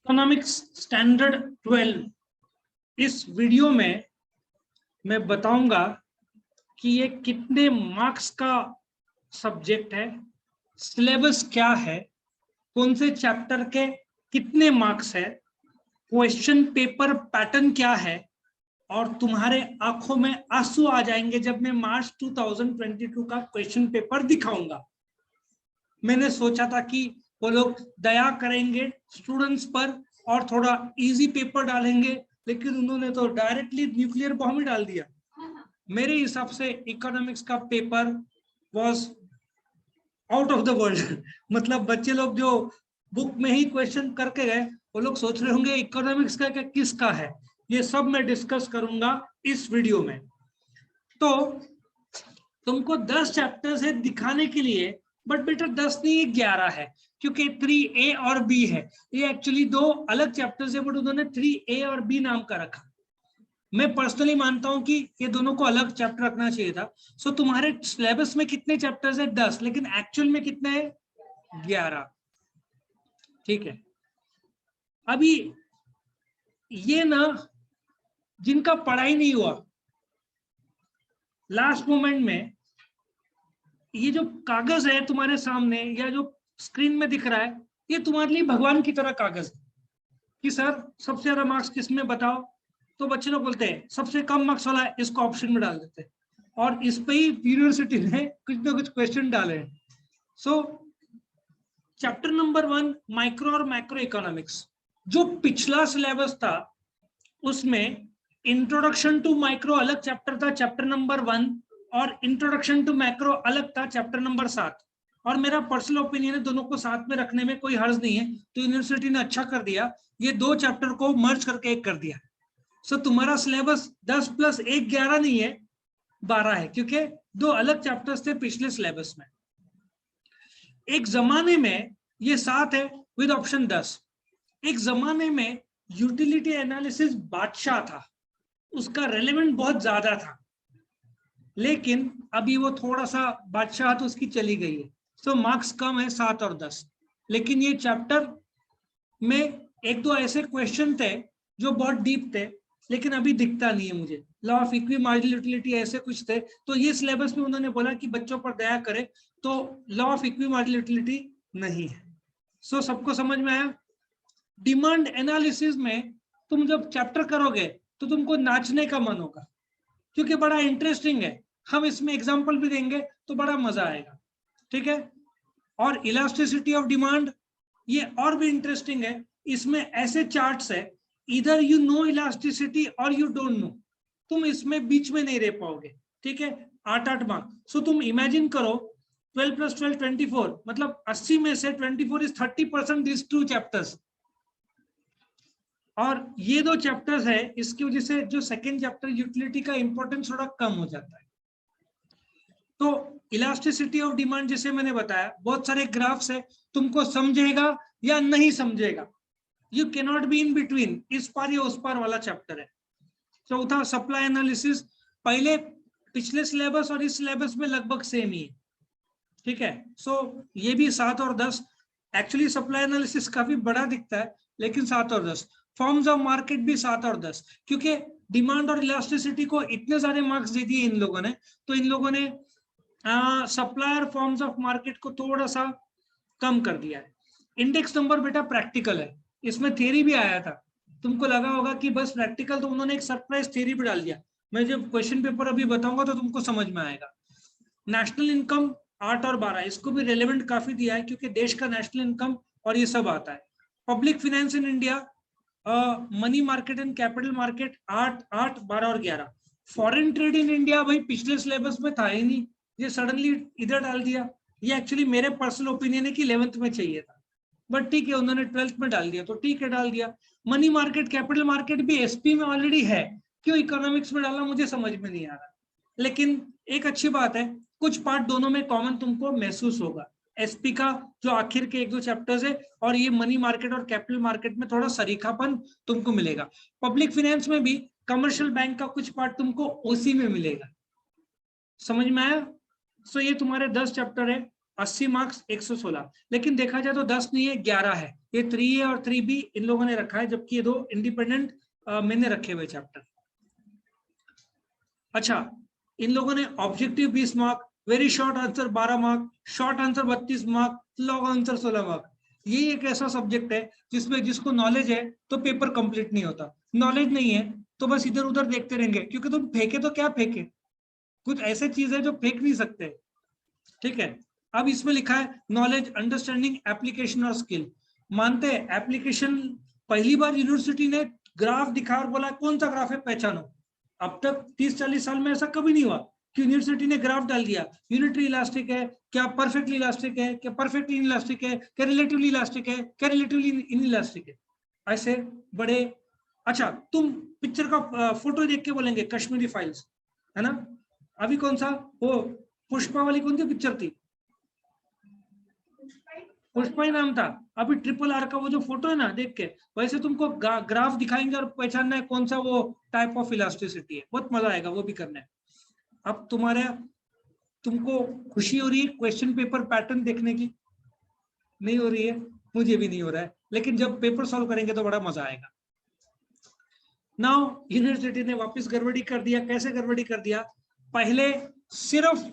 Economics standard 12 इस video में मैं बताऊंगा कि ये कितने मार्क्स का सब्जेक्ट है, सिलेबस क्या है, कौन से चैप्टर के कितने मार्क्स है, क्वेश्चन पेपर पैटर्न क्या है, और तुम्हारे आंखों में आंसू आ जाएंगे जब मैं मार्च 2022 का क्वेश्चन पेपर दिखाऊंगा। मैंने सोचा था कि वो लोग दया करेंगे स्टूडेंट्स पर और थोड़ा इजी पेपर डालेंगे, लेकिन उन्होंने तो डायरेक्टली न्यूक्लियर बॉम्ब ही डाल दिया। मेरे हिसाब से इकोनॉमिक्स का paper was out of the world. मतलब बच्चे लोग जो बुक में ही क्वेश्चन करके गए, वो लोग सोच रहे होंगे इकोनॉमिक्स का क्या किसका है। ये सब मैं डिस्कस करूंगा इस वीडियो में। तो तुमको 10 चैप्टर्स है दिखाने के लिए, बट बेटा 10 नहीं 11 है, क्योंकि 3A और B है। ये एक्चुअली दो अलग चैप्टर्स है, बट उन्होंने 3A और B नाम का रखा। मैं पर्सनली मानता हूं कि ये दोनों को अलग चैप्टर रखना चाहिए था। सो तुम्हारे सिलेबस में कितने चैप्टर्स है? 10, लेकिन एक्चुअल में कितने है? 11। ठीक है। अभी ये ना, जिनका पढ़ाई नहीं हुआ लास्ट मोमेंट में, ये जो कागज है तुम्हारे सामने या जो स्क्रीन में दिख रहा है, ये तुम्हारे लिए भगवान की तरह कागज है कि सर सबसे ज्यादा मार्क्स किसमें बताओ। तो बच्चे लोग बोलते हैं सबसे कम मार्क्स वाला है, इसको ऑप्शन में डाल देते हैं, और इस पे ही यूनिवर्सिटी ने कुछ ना कुछ क्वेश्चन डाले हैं। सो चैप्टर नंबर 1 माइक्रो और मैक्रो इकोनॉमिक्स, जो पिछला सिलेबस था उसमें इंट्रोडक्शन टू माइक्रो अलग चैप्टर था, चैप्टर नंबर 1, और इंट्रोडक्शन टू मैक्रो अलग था, चैप्टर नंबर 7। और मेरा पर्सनल ओपिनियन है दोनों को साथ में रखने में कोई हर्ज नहीं है, तो यूनिवर्सिटी ने अच्छा कर दिया, ये दो चैप्टर को मर्ज करके एक कर दिया। सो तुम्हारा सिलेबस 10 + 1 11 नहीं है, 12 है, क्योंकि दो अलग चैप्टर्स थे पिछले सिलेबस में। एक जमाने में ये 7 है विद ऑप्शन 10। एक जमाने में यूटिलिटी एनालिसिस बादशाह था, उसका रेलेवेंट बहुत ज्यादा था, लेकिन अभी वो थोड़ा सा बादशाह तो उसकी चली गई है। सो मार्क्स कम है 7 और 10, लेकिन ये चैप्टर में एक दो ऐसे क्वेश्चन थे जो बहुत डीप थे, लेकिन अभी दिखता नहीं है मुझे। Law of equi marginal utility ऐसे कुछ थे, तो ये सिलेबस में उन्होंने बोला कि बच्चों पर दया करे, तो law of equi marginal utility नहीं है। सो सबको समझ में आया? डिमांड एनालिसिस में तुम जब चैप्टर करोगे तो तुमको नाचने का मन होगा, क्योंकि बड़ा इंटरेस्टिंग है। हम इसमें एग्जांपल भी देंगे तो बड़ा मजा आएगा। ठीक है। और इलास्टिसिटी ऑफ डिमांड, ये और भी इंटरेस्टिंग है। इसमें ऐसे चार्ट्स है, इधर यू नो इलास्टिसिटी और यू डोंट नो, तुम इसमें बीच में नहीं रह पाओगे। ठीक है। 8-8 मार्क्स। सो तुम इमेजिन करो 12 + 12 24, मतलब 80 में से 24 इज 30% दिस 2 चैप्टर्स। और ये दो चैप्टर्स है, इसकी वजह से जो सेकंड चैप्टर यूटिलिटी का इंपॉर्टेंस थोड़ा कम हो जाता है। तो इलास्टिसिटी ऑफ डिमांड जैसे मैंने बताया, बहुत सारे ग्राफ्स है, तुमको समझेगा या नहीं समझेगा, you can not be in between, इस पार या उस पार वाला चैप्टर है। चौथा सप्लाई एनालिसिस, पहले पिछले सिलेबस और इस सिलेबस में लगभग सेम ही है। ठीक है। सो ये भी 7 और 10। एक्चुअली सप्लाई एनालिसिस काफी बड़ा दिखता है, लेकिन 7 और 10। फॉर्म्स ऑफ मार्केट भी 7 और 10, क्योंकि डिमांड और इलास्टिसिटी को इतने सारे मार्क्स दे दिए इन लोगों ने, तो इन लोगों ने सप्लायर फॉर्म्स ऑफ मार्केट को थोड़ा सा कम कर दिया है। इंडेक्स नंबर बेटा प्रैक्टिकल है, इसमें थियरी भी आया था। तुमको लगा होगा कि बस प्रैक्टिकल, तो उन्होंने एक सरप्राइज थियरी भी डाल दिया। मैं जब क्वेश्चन पेपर अभी बताऊंगा तो तुमको समझ में आएगा। नेशनल इनकम 8 और 12, इसको भी रेलेवेंट काफी दिया है, क्योंकि देश का नेशनल इनकम और ये सब आता है। Public finance in India, money market and capital market 8 8 12 और 11। फॉरेन ट्रेड इन इंडिया भाई पिछले सिलेबस में था ही नहीं, ये सडनली इधर डाल दिया। ये एक्चुअली मेरे पर्सनल ओपिनियन है कि 11th में चाहिए था, बट ठीक है उन्होंने 12th में डाल दिया, तो ठीक है डाल दिया। मनी मार्केट कैपिटल मार्केट भी एसपी में ऑलरेडी है, क्यों इकोनॉमिक्स में डाला मुझे समझ में नहीं आ रहा। लेकिन एक अच्छी बात है, कुछ पार्ट दोनों में कॉमन तुमको महसूस होगा। एसपी का जो आखिर के 1-2 चैप्टर्स है, और ये मनी मार्केट और कैपिटल मार्केट में थोड़ा सरीखापन तुमको मिलेगा। पब्लिक फाइनेंस में भी कमर्शियल बैंक का कुछ पार्ट तुमको ओसी में मिलेगा। समझ में आया? सो ये तुम्हारे 10 चैप्टर है। 80 मार्क्स 116, लेकिन देखा जाए तो 10 नहीं है 11 है, ये 3A और 3B इन लोगों ने रखा है, जबकि ये 2 इंडिपेंडेंट मैंने रखे हुए चैप्टर। अच्छा, इन लोगों ने objective 20 mark, very short answer 12 mark, short answer 32 mark, long answer 16 mark. ये एक ऐसा सब्जेक्ट है जिसमें जिसको नॉलेज है तो पेपर कंप्लीट नहीं होता, नॉलेज नहीं है तो बस इधर उधर देखते रहेंगे, क्योंकि तुम फेंके तो क्या फेंके, कुछ ऐसे चीज है जो फेंक नहीं सकते। ठीक है, अब इसमें लिखा है नॉलेज, अंडरस्टैंडिंग, एप्लीकेशन और स्किल। मानते हैं एप्लीकेशन, पहली बार यूनिवर्सिटी ने ग्राफ दिखा और बोला कौन सा ग्राफ है पहचानो। अब तक 30-40 साल में ऐसा कभी नहीं हुआ कि यूनिवर्सिटी ने ग्राफ डाल दिया, यूनिटरी इलास्टिक है क्या, परफेक्टली इलास्टिक है क्या, परफेक्टली इलास्टिक है क्या, रिलेटिवली इलास्टिक है क्या, रिलेटिवली इन इलास्टिक है, ऐसे बड़े। अच्छा, तुम पिक्चर का फोटो देख के बोलेंगे कश्मीरी फाइल्स, है ना। अभी कौन सा वो पुष्पा वाली कौन सी पिक्चर थी, पुष्पा ही नाम था। अभी RRR का वो जो फोटो है ना, देख के वैसे तुमको ग्राफ दिखाएंगे और पहचानना है कौन सा वो टाइप ऑफ इलास्टिसिटी है, बहुत मजा आएगा वो भी करना है। अब तुमको खुशी हो रही है क्वेश्चन पेपर पैटर्न देखने की? नहीं हो रही है, मुझे भी नहीं हो रहा है, लेकिन जब पेपर सॉल्व करेंगे तो बड़ा मजा आएगा। नाउ यूनिवर्सिटी ने वापस गड़बड़ी कर दिया। कैसे गड़बड़ी कर दिया? पहले सिर्फ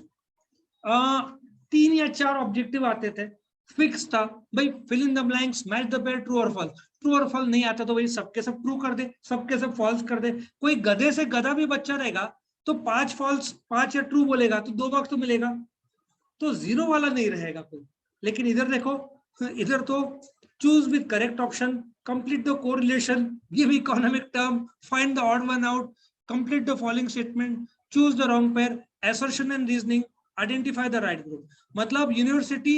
3 या 4 ऑब्जेक्टिव आते थे, फिक्स था भाई, fill in the blanks, match the pair, true और फॉल्स। ट्रू और फॉल्स नहीं आता तो भाई सबके सब ट्रू कर दे, सबके सब फॉल्स कर दे। कोई गधे से गधा भी बच्चा रहेगा तो 5 फॉल्स 5 या ट्रू बोलेगा तो 2 मार्क्स तो मिलेगा, तो 0 वाला नहीं रहेगा कोई। लेकिन इधर देखो, इधर तो choose with correct option, complete the correlation, give economic term, find the odd one out, complete the following statement, choose the wrong pair, assertion and reasoning, identify the right group। मतलब यूनिवर्सिटी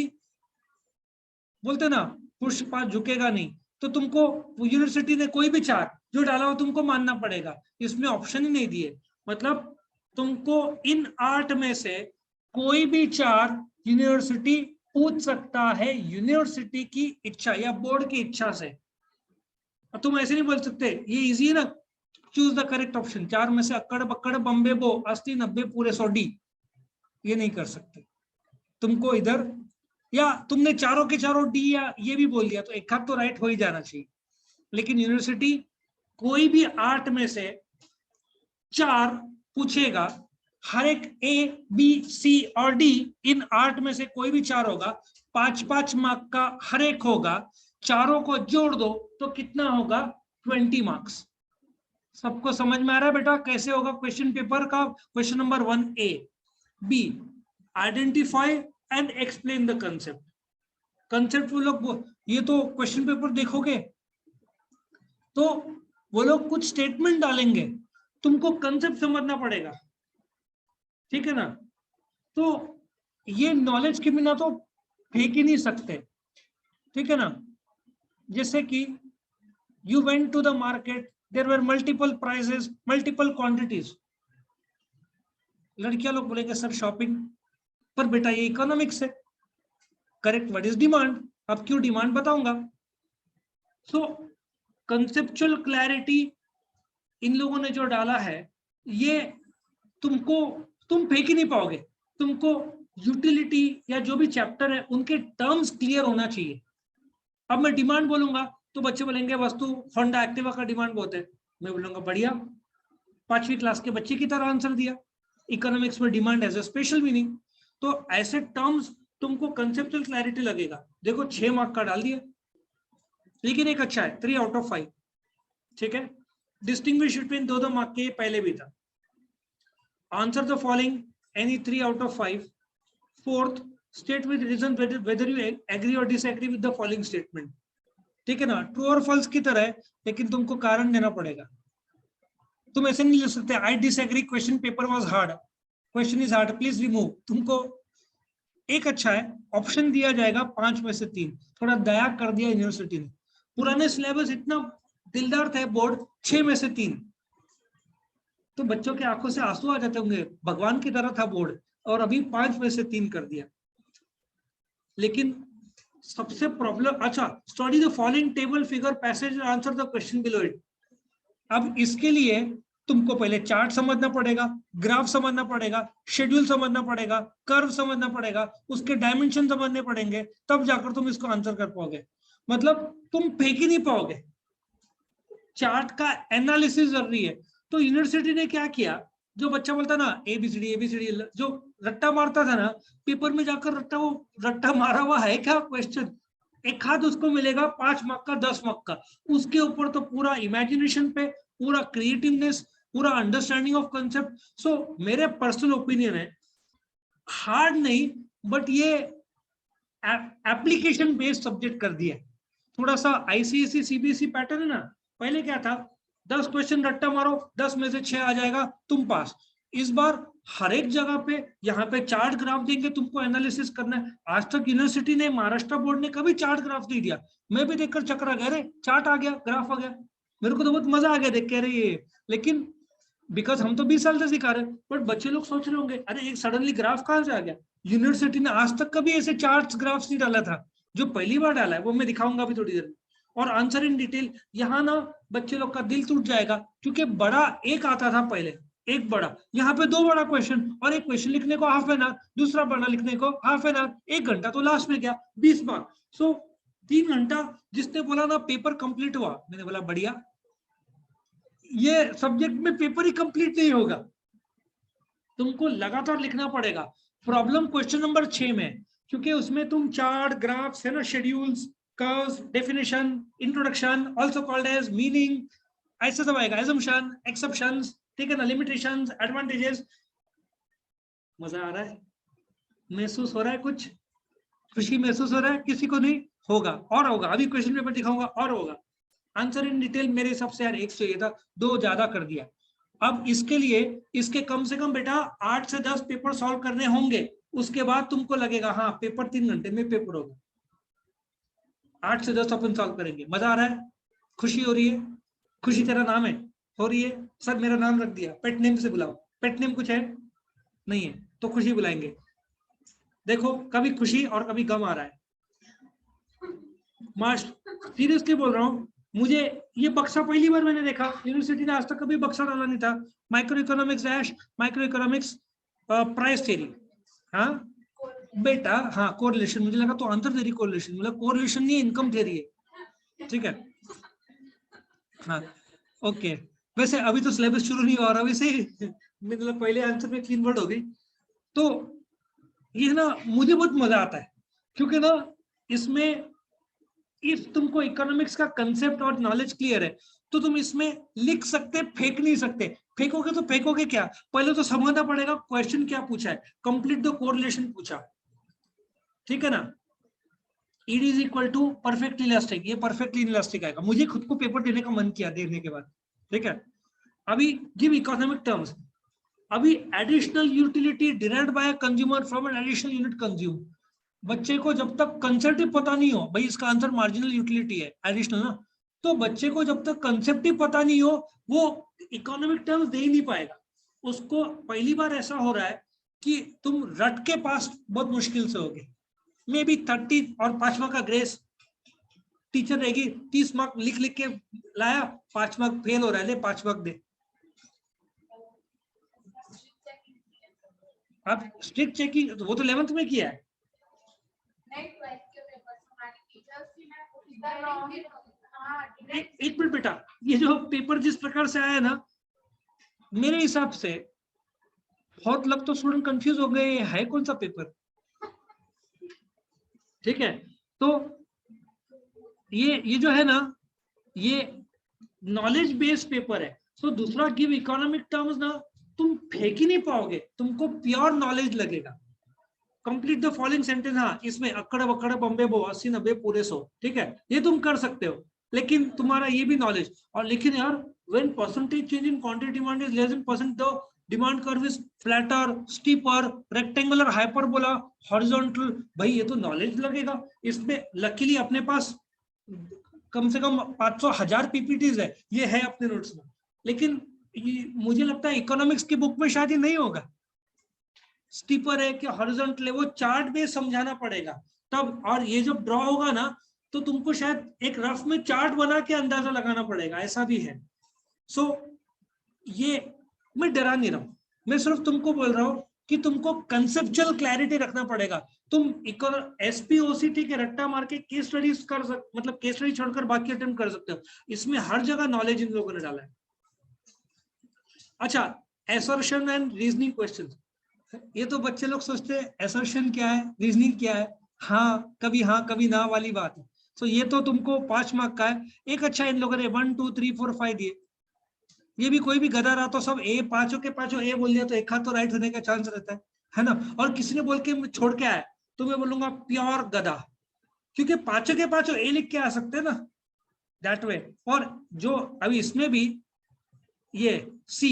बोलते ना पुष्पा झुकेगा नहीं, तो तुमको university ने कोई भी 4 जो डाला हो तुमको मानना पड़ेगा, इसमें ऑप्शन ही नहीं दिए। मतलब तुमको इन 8 में से कोई भी 4 यूनिवर्सिटी पूछ सकता है, यूनिवर्सिटी की इच्छा या बोर्ड की इच्छा से। तुम ऐसे नहीं बोल सकते, ये इजी है ना, चूज द करेक्ट ऑप्शन, 4 में से अक्कड़ बक्कड़ बम्बे बो 80 90 पूरे 100 डी, ये नहीं कर सकते। तुमको इधर, या तुमने चारों के चारों डी या ये भी बोल दिया तो एक हाथ तो राइट हो ही जाना चाहिए। लेकिन यूनिवर्सिटी कोई भी 8 में से 4 पूछेगा, हर एक A B C और D, इन 8 में से कोई भी 4 होगा, 5-5 मार्क का हर एक होगा, चारों को जोड़ दो तो कितना होगा 20 मार्क्स। सबको समझ में आ रहा है बेटा कैसे होगा क्वेश्चन पेपर का? Question number 1A। B, identify and explain the concept. Concept वो लोग, ये तो क्वेश्चन पेपर देखोगे तो वो लोग कुछ स्टेटमेंट डालेंगे, तुमको कंसेप्ट समझना पड़ेगा, ठीक है ना। तो ये नॉलेज के बिना तो फेंक ही नहीं सकते, ठीक है ना। जैसे कि you went to the market, there were multiple prices, multiple quantities. लड़कियां लोग बोलेंगे सर शॉपिंग, पर बेटा ये इकोनॉमिक्स है। करेक्ट वर्ड इज डिमांड, अब क्यों डिमांड बताऊंगा। सो कंसेप्चुअल क्लैरिटी इन लोगों ने जो डाला है, ये तुम फेंक ही नहीं पाओगे। तुमको यूटिलिटी या जो भी चैप्टर है उनके टर्म्स क्लियर होना चाहिए। अब मैं डिमांड बोलूंगा तो बच्चे बोलेंगे वस्तु होंडा एक्टिवा का डिमांड बहुत है, मैं बोलूंगा बढ़िया, 5वीं क्लास के बच्चे की तरह आंसर दिया। इकोनॉमिक्स में demand as a special meaning, तो ऐसे टर्म्स तुमको कंसेप्चुअल क्लैरिटी लगेगा। देखो 6 मार्क का डाल दिया, लेकिन एक अच्छा है 3 आउट ऑफ 5, ठीक है। डिस्टिंग्विश बिटवीन 2-2 मार्क के पहले भी था। Answer the following any 3 out of 5। Fourth, state with reason whether you agree और disagree with the following statement, ठीक है ना। ट्रू और फॉल्स की तरह है, लेकिन तुमको कारण देना पड़ेगा। तुम ऐसे नहीं लिख सकते I disagree, question paper was hard, question is hard please remove. तुमको एक अच्छा है ऑप्शन दिया जाएगा 5 में से 3, थोड़ा दया कर दिया यूनिवर्सिटी ने। पुराने सिलेबस इतना दिलदार थे बोर्ड, 6 में से 3, तो बच्चों के आंखों से आंसू आ जाते होंगे, भगवान की तरह था बोर्ड, और अभी 5 में से 3 कर दिया। लेकिन सबसे प्रॉब्लम, अच्छा, study the following table figure passage answer the question below it. अब इसके लिए तुमको पहले चार्ट समझना पड़ेगा, ग्राफ समझना पड़ेगा, शेड्यूल समझना पड़ेगा, कर्व समझना पड़ेगा, उसके डायमेंशन समझने पड़ेंगे, तब जाकर तुम इसको आंसर कर पाओगे। मतलब तुम फेंक ही नहीं पाओगे, चार्ट का एनालिसिस जरूरी है। तो यूनिवर्सिटी ने क्या किया, जो बच्चा बोलता ना एबीसीडी जो रट्टा मारता था ना पेपर में जाकर, रट्टा मारा हुआ है क्या क्वेश्चन, एक हाथ उसको मिलेगा 5 मार्क का 10 मार्क का, उसके ऊपर तो पूरा इमेजिनेशन पे, पूरा क्रिएटिवनेस, पूरा अंडरस्टैंडिंग ऑफ कंसेप्ट। सो मेरे पर्सनल ओपिनियन है, हार्ड नहीं बट ये एप्लीकेशन बेस्ड सब्जेक्ट कर दिया। थोड़ा सा आईसीएसई सीबीएसई पैटर्न है ना, पहले क्या था 10 क्वेश्चन रट्टा मारो, 10 में से 6 आ जाएगा, तुम पास। इस बार हर एक जगह पे यहाँ पे चार्ट ग्राफ देंगे, तुमको एनालिसिस करना है। आज तक यूनिवर्सिटी ने, महाराष्ट्र बोर्ड ने कभी चार्ट ग्राफ नहीं दिया, मैं भी देखकर चकरा गया, अरे चार्ट आ गया, ग्राफ आ गया, मेरे को तो बहुत मजा आ गया देख के रही है। लेकिन बिकॉज हम तो 20 साल से सिखा रहे हैं, बट बच्चे लोग सोच रहे होंगे अरे एक सडनली ग्राफ कहाँ से आ गया। यूनिवर्सिटी ने आज तक कभी ऐसे चार्ट्स ग्राफ्स नहीं डाला था, जो पहली बार डाला है वो मैं दिखाऊंगा अभी थोड़ी देर में। और आंसर इन डिटेल, यहाँ ना बच्चे लोग का दिल टूट जाएगा, क्योंकि बड़ा एक आता था पहले, एक बड़ा, यहाँ पे 2 बड़ा क्वेश्चन, और एक क्वेश्चन लिखने को हाफ एन आवर, दूसरा बड़ा लिखने को हाफ एन आवर, 1 घंटा तो लास्ट में क्या 20 मार्क। सो 3 घंटा, जिसने बोला ना पेपर कंप्लीट हुआ, मैंने बोला बढ़िया, ये सब्जेक्ट में पेपर ही कंप्लीट नहीं होगा, तुमको लगातार लिखना पड़ेगा। प्रॉब्लम क्वेश्चन नंबर 6 में, क्योंकि उसमें तुम चार्ट ग्राफ्स है ना, schedules, curves, definition, introduction, also called as meaning, ऐसे सब आएगा, assumption, exceptions, ठीक है ना, लिमिटेशंस, एडवांटेजेस। मजा आ रहा है, महसूस हो रहा है, कुछ खुशी महसूस हो रहा है, किसी को नहीं होगा, और होगा, अभी क्वेश्चन पेपर दिखाऊंगा और होगा। आंसर इन डिटेल मेरे हिसाब से यार 1 चाहिए था, 2 ज्यादा कर दिया। अब इसके लिए इसके कम से कम बेटा 8 से 10 पेपर सॉल्व करने होंगे, उसके बाद तुमको लगेगा हाँ पेपर 3 घंटे में पेपर होगा। 8 से 10 अपन सॉल्व करेंगे। मजा आ रहा है, खुशी हो रही है, खुशी तेरा नाम है, हो रही है, सर मेरा नाम रख दिया, पेट नेम से बुलाओ, पेट नेम कुछ है नहीं है तो खुशी बुलाएंगे। देखो कभी खुशी और कभी गम आ रहा है, मास्टर सीरियसली बोल रहा हूँ, मुझे ये बक्सा पहली बार मैंने देखा, यूनिवर्सिटी ने आज तक कभी बक्सा डाला नहीं था। Micro economics dash micro economics price theory, हाँ बेटा, हाँ कोरिलेशन, मुझे लगा तो आंसर थ्योरी कोरिलेशन, मतलब कोरिलेशन नहीं इनकम थ्योरी है, ठीक है हाँ ओके। वैसे अभी तो सिलेबस शुरू नहीं हो रहा, वैसे मतलब पहले आंसर में 3 वर्ड हो गई। तो ये ना मुझे बहुत मजा आता है, क्योंकि ना इसमें इफ तुमको इकोनॉमिक्स का कंसेप्ट और नॉलेज क्लियर है तो तुम इसमें लिख सकते, फेंक नहीं सकते। फेंकोगे तो फेंकोगे क्या, पहले तो समझना पड़ेगा क्वेश्चन क्या पूछा है, कंप्लीट द कोरिलेशन पूछा, ठीक है ना। Ed is equal to perfectly elastic, ये परफेक्टली इलास्टिक आएगा। मुझे खुद को पेपर देने का मन किया देखने के बाद, ठीक है। अभी गिव इकोनॉमिक टर्म्स, अभी additional utility derived by consumer from an additional unit consume. बच्चे को जब तक कंसेप्ट ही पता नहीं हो, भाई इसका आंसर मार्जिनल यूटिलिटी है एडिशनल ना, तो बच्चे को जब तक कंसेप्ट ही पता नहीं हो वो इकोनॉमिक टर्म्स दे ही नहीं पाएगा। उसको पहली बार ऐसा हो रहा है कि तुम रट के पास बहुत मुश्किल से होगे, मे बी 30 और 5 मार्क का ग्रेस, टीचर रहेगी 30 मार्क लिख लिख के लाया, 5 मार्क फेल हो रहा है, ले 5 मार्क दे। आप स्ट्रिक्ट चेकिंग वो तो 11th में किया है, एक मिनट बेटा, ये जो पेपर जिस प्रकार से आया ना, मेरे हिसाब से बहुत लोग तो स्टूडेंट कंफ्यूज हो गए, है कौन सा पेपर, ठीक है। तो ये जो है ना, ये नॉलेज बेस्ड पेपर है। तो दूसरा गिव इकोनॉमिक टर्म्स ना तुम फेंक ही नहीं पाओगे, तुमको प्योर नॉलेज लगेगा। कंप्लीट द फॉलोइंग सेंटेंस, हाँ इसमें अकड़ बकड़ बम्बे बो 80 90 पूरे 100, ठीक है, ये तुम कर सकते हो, लेकिन तुम्हारा ये भी नॉलेज। और लेकिन यार when percentage change in quantity demand is less than percent, the demand curve is flatter, steeper, rectangular, hyperbola, horizontal, भाई ये तो नॉलेज लगेगा इसमें। लकीली अपने पास कम से कम 500 1000 पीपीटीज है, ये है अपने नोट्स में, लेकिन ये मुझे लगता है इकोनॉमिक्स की बुक में शायद ये नहीं होगा। स्टीपर है कि हॉरिजॉन्टल है, वो चार्ट बेस समझाना पड़ेगा तब। और ये जब ड्रॉ होगा ना तो तुमको शायद एक रफ में चार्ट बना के अंदाजा लगाना पड़ेगा, ऐसा भी है। सो ये मैं डरा नहीं रहा हूं, मैं सिर्फ तुमको बोल रहा हूं कि तुमको कंसेप्चुअल क्लैरिटी रखना पड़ेगा। तुम एसपीओसीटी के रट्टा मार के केस स्टडीज मतलब केस स्टडी छोड़कर बाकी अटेम्प्ट कर सकते हो। इसमें हर जगह नॉलेज इन लोगों ने डाला है। अच्छा, एसर्शन एंड रीजनिंग क्वेश्चन, ये तो बच्चे लोग सोचते हैं एसर्शन क्या है, रीजनिंग क्या है, हाँ कभी ना वाली बात है। तो ये तो तुमको 5 मार्क का है। एक अच्छा इन लोगों ने 1 2 3 4 5 दिए, ये भी कोई भी गधा रहा तो सब ए, पांचों के पांचों ए बोल दिया तो एक हाथ तो राइट होने का चांस रहता है ना। और किसी ने बोल के छोड़ के आया तो मैं बोलूंगा प्योर गधा, क्योंकि पांचों के पांचों ए लिख के आ सकते हैं ना, दैट वे। और जो अभी इसमें भी ये सी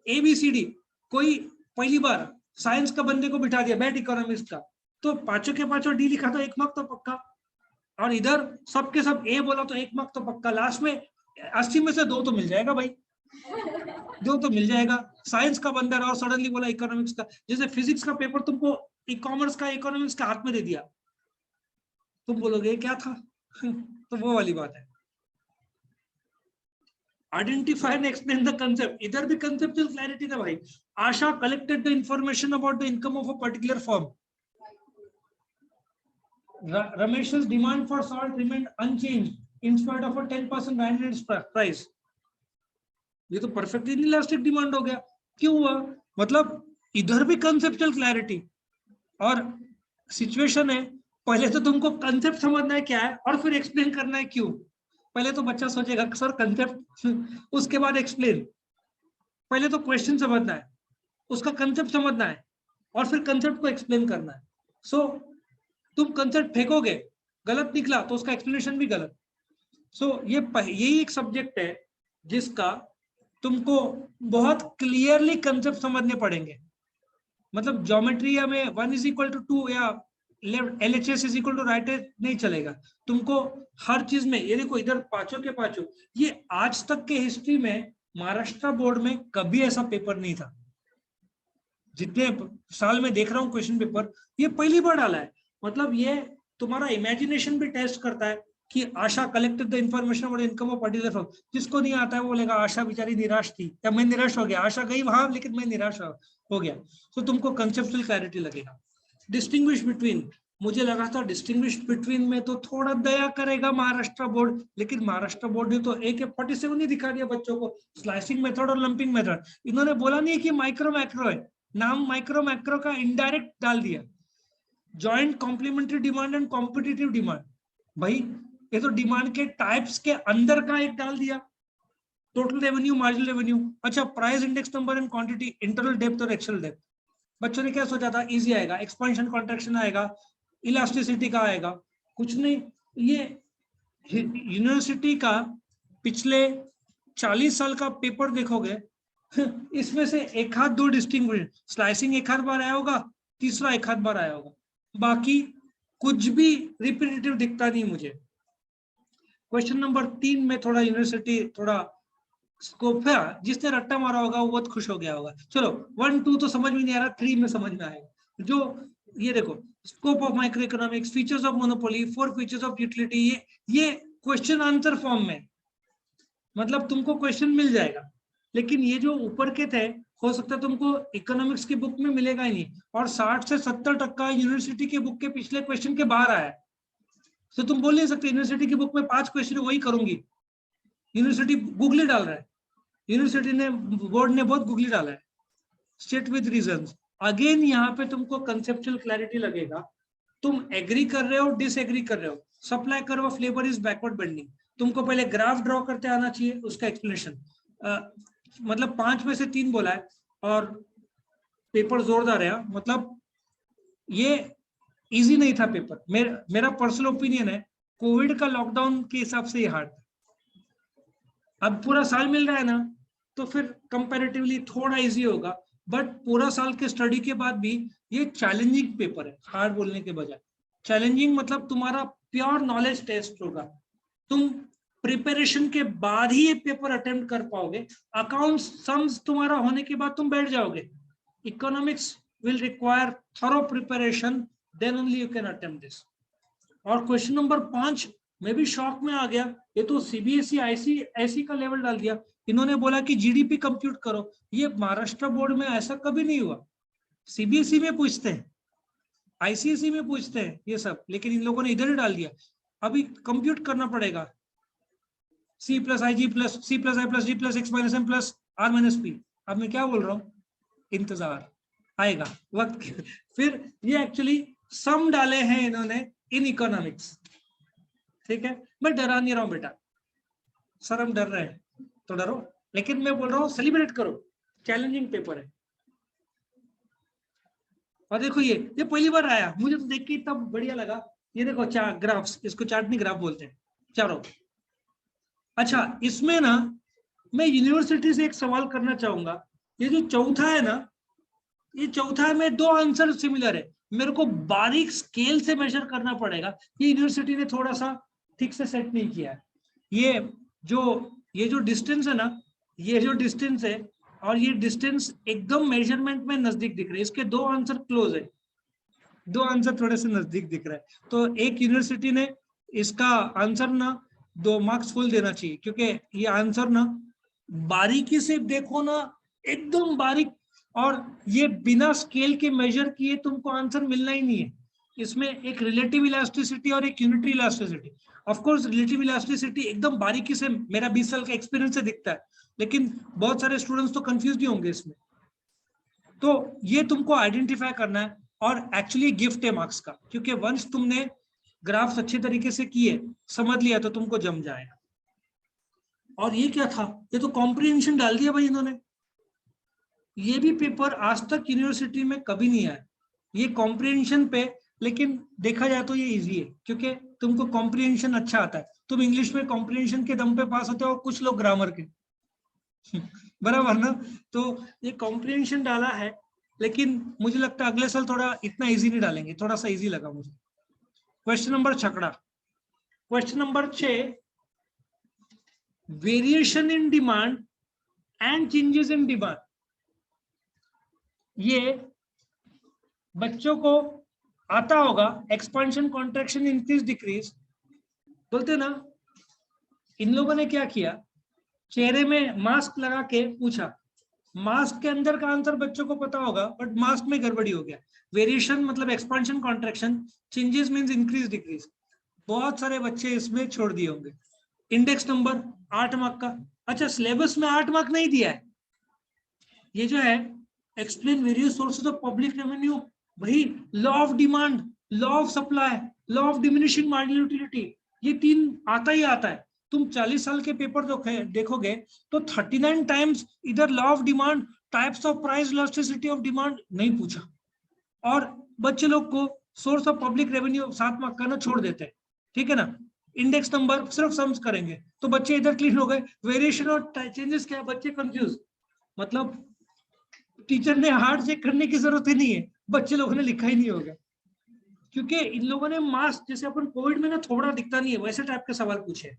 ABCD, कोई पहली बार साइंस का बंदे को बिठा दिया, बैट इकोनॉमिक्स का, तो पांचों के पांचों डी लिखा तो 1 मार्क तो पक्का। और इधर सबके सब ए बोला तो 1 मार्क तो पक्का। लास्ट में 80 में से 2 तो मिल जाएगा भाई, 2 तो मिल जाएगा। साइंस का बंदा और सडनली बोला इकोनॉमिक्स का, जैसे फिजिक्स का पेपर तुमको कॉमर्स का इकोनॉमिक्स का हाथ में दे दिया, तुम बोलोगे क्या था तो वो वाली बात है। Identify and explain the concept, इधर भी कंसेप्चुअल क्लैरिटी था भाई। Asha collected the information about the income of a particular firm. Ramesh's demand for salt remained unchanged in spite of a 10% rise in its price. ये तो perfectly elastic demand हो गया। क्यों हुआ? मतलब इधर भी कंसेप्चुअल क्लैरिटी। और सिचुएशन है, पहले तो तुमको कंसेप्ट समझना है क्या है और फिर एक्सप्लेन करना है क्यों। पहले तो बच्चा सोचेगा सर कंसेप्ट, उसके बाद एक्सप्लेन। पहले तो क्वेश्चन समझना है, उसका कंसेप्ट समझना है और फिर कंसेप्ट को एक्सप्लेन करना है। सो तुम कंसेप्ट फेंकोगे, गलत निकला तो उसका एक्सप्लेनेशन भी गलत। सो यही एक सब्जेक्ट है जिसका तुमको बहुत क्लियरली कंसेप्ट समझने पड़ेंगे। मतलब ज्योमेट्री में 1 = 2 या LHS = राइट नहीं चलेगा। तुमको हर चीज में, ये देखो इधर पांचों के पांचों, ये आज तक के हिस्ट्री में महाराष्ट्र बोर्ड में कभी ऐसा पेपर नहीं था। जितने साल में देख रहा हूँ क्वेश्चन पेपर, ये पहली बार डाला है। मतलब ये तुम्हारा इमेजिनेशन भी टेस्ट करता है कि Asha collected the information about income of particular firm. जिसको नहीं आता है वो बोलेगा आशा बेचारी निराश थी या मैं निराश हो गया, आशा गई वहां लेकिन मैं निराश हो गया। तो तुमको कंसेप्चुअल क्लैरिटी लगेगा। डिस्टिंग्विश बिटवीन, मुझे लगा था डिस्टिंग्विश बिटवीन में तो थोड़ा दया करेगा महाराष्ट्र बोर्ड, लेकिन महाराष्ट्र बोर्ड ने तो AK-47 ही दिखा दिया बच्चों को, स्लाइसिंग मेथड और लंपिंग मेथड। इन्होंने बोला नहीं कि माइक्रो मैक्रो है, नाम माइक्रो मैक्रो का इनडायरेक्ट डाल दिया। Joint complementary demand and competitive demand, भाई ये तो डिमांड के टाइप्स के अंदर का एक डाल दिया। टोटल रेवेन्यू, मार्जिनल रेवेन्यू, अच्छा price index number and quantity, internal depth और एक्सटर्नल डेप्थ। बच्चों ने क्या सोचा था, इजी आएगा, एक्सपेंशन कॉन्ट्रैक्शन आएगा, इलास्टिसिटी का आएगा, कुछ नहीं। ये यूनिवर्सिटी का पिछले 40 साल का पेपर देखोगे, इसमें से एक हाथ दो डिस्टिंग्विश, स्लाइसिंग एक हाथ बार आया होगा, तीसरा एक हाथ बार आया होगा, बाकी कुछ भी रिपीटेटिव दिखता नहीं मुझे। क्वेश्चन नंबर 3 में थोड़ा यूनिवर्सिटी थोड़ा स्कोप है, जिसने रट्टा मारा होगा वो बहुत खुश हो गया होगा। चलो 1 2 तो समझ में नहीं आ रहा, 3 में समझ में आएगा। जो ये देखो, scope of micro economics, features of monopoly, 4 features of utility, ये क्वेश्चन आंसर फॉर्म में, मतलब तुमको क्वेश्चन मिल जाएगा। लेकिन ये जो ऊपर के थे, हो सकता है तुमको इकोनॉमिक्स की बुक में मिलेगा ही नहीं। और 60 से 70% यूनिवर्सिटी के बुक के पिछले क्वेश्चन के बाहर आया है। तो तुम बोल नहीं सकते यूनिवर्सिटी की बुक में 5 क्वेश्चन वही करूंगी। यूनिवर्सिटी गूगली डाल रहा है, यूनिवर्सिटी ने, बोर्ड ने बहुत गूगली डाला है, स्टेट विद रीजंस। अगेन यहाँ पे तुमको कंसेप्चुअल क्लैरिटी लगेगा। तुम एग्री कर रहे हो, डिसएग्री कर रहे हो, supply curve of labour is backward bending, तुमको पहले ग्राफ ड्रॉ करते आना चाहिए, उसका एक्सप्लेनेशन। मतलब 5 में से 3 बोला है और पेपर जोरदार है। मतलब ये इजी नहीं था पेपर। मेरा पर्सनल ओपिनियन है, कोविड का लॉकडाउन के हिसाब से ये हार्ड था। अब पूरा साल मिल रहा है ना, तो फिर कंपैरेटिवली थोड़ा इजी होगा। बट पूरा साल के स्टडी के बाद भी ये चैलेंजिंग पेपर है, हार्ड बोलने के बजाय। चैलेंजिंग मतलब तुम्हारा प्योर नॉलेज टेस्ट होगा, तुम प्रिपरेशन के बाद ही ये पेपर अटेम्प्ट कर पाओगे। अकाउंट्स सम्स तुम्हारा होने के बाद तुम बैठ जाओगे। Economics will require thorough preparation, then only you can attempt this. और क्वेश्चन नंबर 5 मैं भी शॉक में आ गया, ये तो सीबीएसई आईसीएसई का लेवल डाल दिया। इन्होंने बोला कि जीडीपी कंप्यूट करो, ये महाराष्ट्र बोर्ड में ऐसा कभी नहीं हुआ। सीबीएसई में पूछते हैं, आईसीएसई में पूछते हैं ये सब, लेकिन इन लोगों ने इधर ही डाल दिया। अभी कंप्यूट करना पड़ेगा, C plus I G plus C plus I plus G plus X minus M plus R minus P. अब मैं क्या बोल रहा हूँ, इंतजार आएगा वक्त। फिर ये एक्चुअली सम डाले हैं इन्होंने इन इकोनॉमिक्स, ठीक है। मैं डरा नहीं रहा हूं बेटा, सर हम डर रहे हैं तो डरो, लेकिन मैं बोल रहा हूँ सेलिब्रेट करो, चैलेंजिंग पेपर है। और देखो ये पहली बार आया, मुझे तो देख के इतना बढ़िया लगा। ये देखो ग्राफ्स, इसको चार्ट नहीं ग्राफ बोलते हैं, चारों। अच्छा, इसमें ना मैं यूनिवर्सिटी से एक सवाल करना चाहूंगा। ये जो चौथा है ना, ये चौथा में दो आंसर सिमिलर है, मेरे को बारीक स्केल से मेजर करना पड़ेगा। ये यूनिवर्सिटी ने थोड़ा सा ठीक से सेट नहीं किया है। ये जो डिस्टेंस है ना, ये जो डिस्टेंस है और ये डिस्टेंस एकदम मेजरमेंट में नजदीक दिख रहे हैं, इसके दो आंसर क्लोज है, दो आंसर थोड़े से नजदीक दिख रहा है। तो एक यूनिवर्सिटी ने इसका आंसर ना 2 मार्क्स फुल देना चाहिए, क्योंकि ये आंसर ना बारीकी से देखो ना, एकदम बारीक, और ये बिना स्केल के मेजर किए तुमको आंसर मिलना ही नहीं है। इसमें एक रिलेटिव इलास्टिसिटी और एक unitary elasticity. Of course relative elasticity एकदम बारीकी से मेरा 20 साल का एक्सपीरियंस से दिखता है, लेकिन बहुत सारे स्टूडेंट्स तो कंफ्यूज भी होंगे इसमें। तो ये तुमको आइडेंटिफाई करना है, और एक्चुअली गिफ्ट है मार्क्स का, क्योंकि वंस तुमने ग्राफ्स अच्छे तरीके से किए, समझ लिया, तो तुमको जम जाएगा। और ये क्या था, ये तो कॉम्प्रिहेंशन डाल दिया भाई इन्होंने। ये भी पेपर आज तक यूनिवर्सिटी में कभी नहीं आया, ये कॉम्प्रिहेंशन पे। लेकिन देखा जाए तो ये इजी है, क्योंकि तुमको कॉम्प्रिहेंशन अच्छा आता है। तुम इंग्लिश में कॉम्प्रिहेंशन के दम पे पास होते हो, कुछ लोग ग्रामर के। बराबर ना। तो ये कॉम्प्रिहेंशन डाला है, लेकिन मुझे लगता है अगले साल थोड़ा इतना इजी नहीं डालेंगे, थोड़ा सा इजी लगा मुझे। क्वेश्चन नंबर छकड़ा, question number 6, variation in demand and changes in demand. ये बच्चों को आता होगा, एक्सपेंशन, कॉन्ट्रैक्शन, इंक्रीज, डिक्रीज बोलते ना। इन लोगों ने क्या किया, चेहरे में मास्क लगा के पूछा। मास्क के अंदर का आंसर बच्चों को पता होगा, बट मास्क में गड़बड़ी हो गया। वेरिएशन मतलब expansion, contraction, changes means increase, decrease. बहुत सारे बच्चे इसमें छोड़ दिए होंगे। इंडेक्स नंबर 8 मार्क का। अच्छा, सिलेबस में 8 मार्क नहीं दिया है। ये जो है explain various sources of public revenue, वही law of demand, law of supply, law of diminishing marginal utility, ये 3 आता ही आता है। तुम 40 साल के पेपर देखोगे तो 39 टाइम्स इधर law of demand, types of price elasticity of demand नहीं पूछा, और बच्चे लोग को source of public revenue 7 mark का ना छोड़ देते हैं, ठीक है ना। इंडेक्स नंबर सिर्फ सम्स करेंगे, तो बच्चे इधर क्लीन हो गए। वेरिएशन और चेंजेस क्या, बच्चे कंफ्यूज। मतलब टीचर ने हार्ड चेक करने की जरूरत ही नहीं है, बच्चे लोगों ने लिखा ही नहीं होगा, क्योंकि इन लोगों ने मास्क, जैसे अपन कोविड में ना थोड़ा दिखता नहीं है, वैसे टाइप के सवाल पूछे।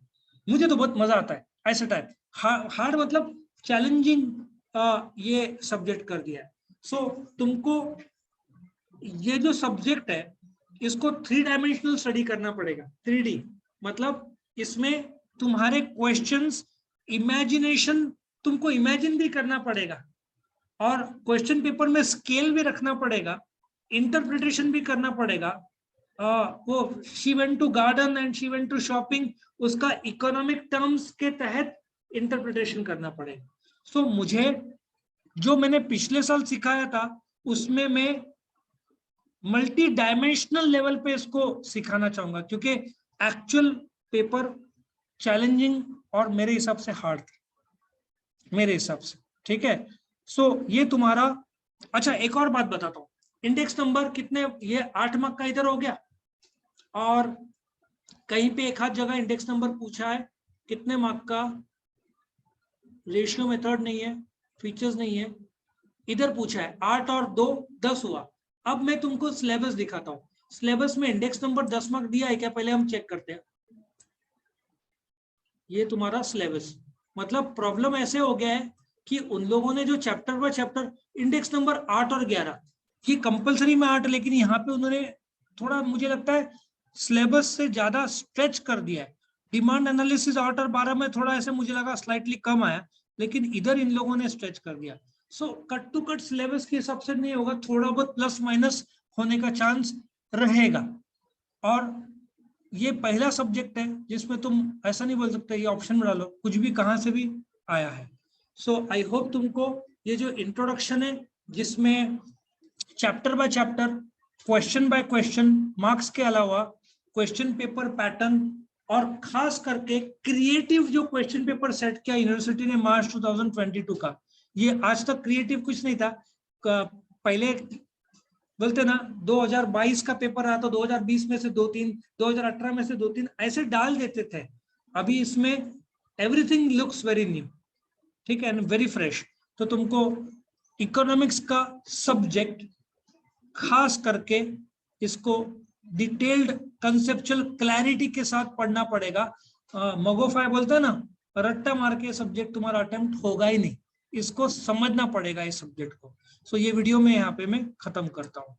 मुझे तो बहुत मजा आता है ऐसे टाइप। हार्ड मतलब चैलेंजिंग, ये सब्जेक्ट कर दिया है। सो तुमको ये जो सब्जेक्ट है, इसको 3 डायमेंशनल स्टडी करना पड़ेगा। 3D मतलब इसमें तुम्हारे क्वेश्चंस, इमेजिनेशन, तुमको इमेजिन भी करना पड़ेगा, और क्वेश्चन पेपर में स्केल भी रखना पड़ेगा, इंटरप्रिटेशन भी करना पड़ेगा। वो she went to garden and she went to shopping, उसका इकोनॉमिक टर्म्स के तहत इंटरप्रिटेशन करना पड़ेगा। सो मुझे जो मैंने पिछले साल सिखाया था, उसमें मैं मल्टी डायमेंशनल लेवल पे इसको सिखाना चाहूंगा, क्योंकि एक्चुअल पेपर चैलेंजिंग और मेरे हिसाब से हार्ड थे, मेरे हिसाब से, ठीक है। सो ये तुम्हारा। अच्छा, एक और बात बताता हूँ, इंडेक्स नंबर कितने, ये 8 मार्क का इधर हो गया, और कहीं पे एक आध जगह इंडेक्स नंबर पूछा है कितने मार्क का, रेशियो मेथड नहीं है, फीचर्स नहीं है, इधर पूछा है 8 और 2 10 हुआ। अब मैं तुमको सिलेबस दिखाता हूँ, सिलेबस में इंडेक्स नंबर 10 मार्क दिया है क्या, पहले हम चेक करते हैं। ये तुम्हारा सिलेबस, मतलब प्रॉब्लम ऐसे हो गया है कि उन लोगों ने जो chapter by chapter, index number 8 और 11, ये कंपलसरी में 8, लेकिन यहाँ पे उन्होंने थोड़ा, मुझे लगता है सिलेबस से ज्यादा स्ट्रेच कर दिया है। डिमांड एनालिसिस आउटर 12 में थोड़ा ऐसे मुझे लगा स्लाइटली कम आया, लेकिन इधर इन लोगों ने स्ट्रेच कर दिया। So cut to cut syllabus के हिसाब से नहीं होगा, थोड़ा बहुत प्लस माइनस होने का चांस रहेगा। और ये पहला सब्जेक्ट है जिसमें तुम ऐसा नहीं बोल सकते ये ऑप्शन में डालो, कुछ भी कहां से भी आया है। सो आई होप तुमको ये जो इंट्रोडक्शन है, जिसमें chapter by chapter, question by question, marks के अलावा क्वेश्चन पेपर पैटर्न, और खास करके क्रिएटिव जो क्वेश्चन पेपर सेट किया यूनिवर्सिटी ने मार्च 2022 का, ये आज तक क्रिएटिव कुछ नहीं था। पहले बोलते ना 2022 का पेपर आया तो 2020 में से 2-3, 2018 में से 2-3 ऐसे डाल देते थे। अभी इसमें एवरीथिंग लुक्स वेरी न्यू, ठीक है, एंड वेरी फ्रेश। तो तुमको इकोनॉमिक्स का सब्जेक्ट खास करके इसको डिटेल्ड कंसेप्चुअल क्लैरिटी के साथ पढ़ना पड़ेगा। मगोफाई बोलता है ना, रट्टा मार के सब्जेक्ट तुम्हारा अटेम्प्ट होगा ही नहीं, इसको समझना पड़ेगा इस सब्जेक्ट को। सो ये वीडियो में यहाँ पे मैं खत्म करता हूँ।